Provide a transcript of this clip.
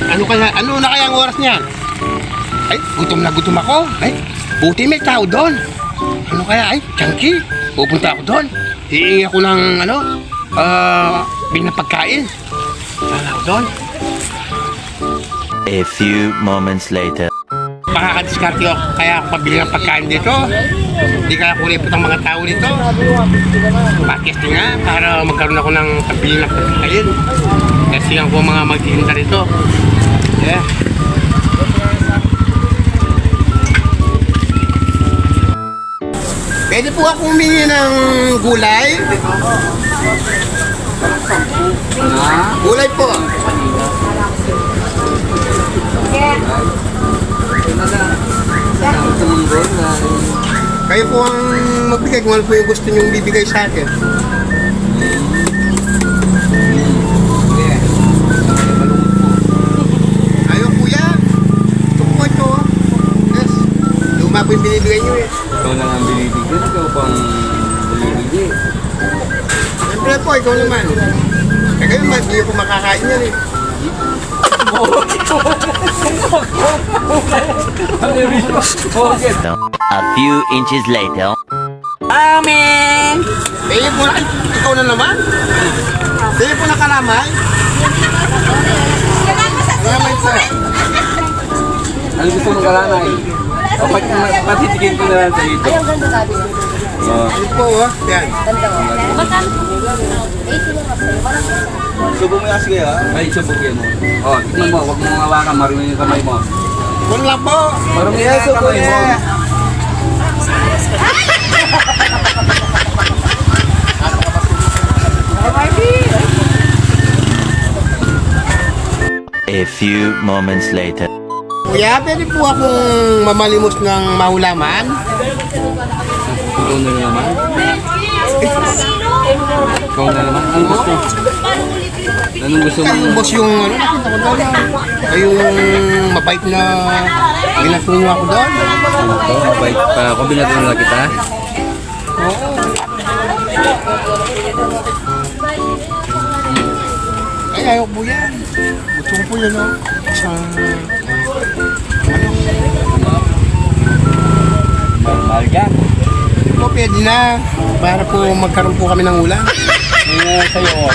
Ano na kaya ang oras niyan? Ay, gutom na gutom ako. Ay, buti may tao doon. Ano kaya? Ay, Chunky, pupunta ako doon. Hihingi ako ng, bilang pagkain. Ano ako doon? A few moments later. Makakadiskarte ako kaya ako pabili ng pagkain dito. Hindi kaya kulipot ang mga tao dito. Bakit nga, para magkaroon ako ng pabili ng pagkain. Kasi lang po mga magtitinda rito. Yeah. Pwede po ako humingi ng gulay? Gulay po. Kayo po ang magbigay kung ano po yung gusto nyong bibigay sa akin. Ayaw po yan. Ito po ito. Yes. Luma po yung binibigay nyo eh. Ikaw na nga binibigyan, ikaw pang binibigyan. Siyempre po, ikaw naman. Kaya kayo, hindi ko makakain yan eh. A few inches later. Amen! Kayo po na, ikaw na naman? Kayo po nakalamay? Kalamay po. Ano gusto mong kalanay? O patitigin ko na lang sa ito. Ano po oh, yan. Subo mo yan sige ha? Ay, subok yan mo. O, tignan mo, huwag mong hawakan, marunong yung kamay mo. Wala po. Marunong yung kamay mo. A few moments later. Kuya, pwede po akong mamalimos ng mahulaman? Ikaw na naman. Ikaw na naman. Anong gusto? Anong gusto mo? Kayong boss yung nakita ko doon. Kayong mabait na ginatulungan ako doon. Ito, mabait pa. Kombinado na lang kita. Oo. Ay, ayaw po yan. Gusto ko po yan, no? Isang... Mahal ka. Po, pwede na. Para po magkaroon po kami ng ulam. Sa'yo,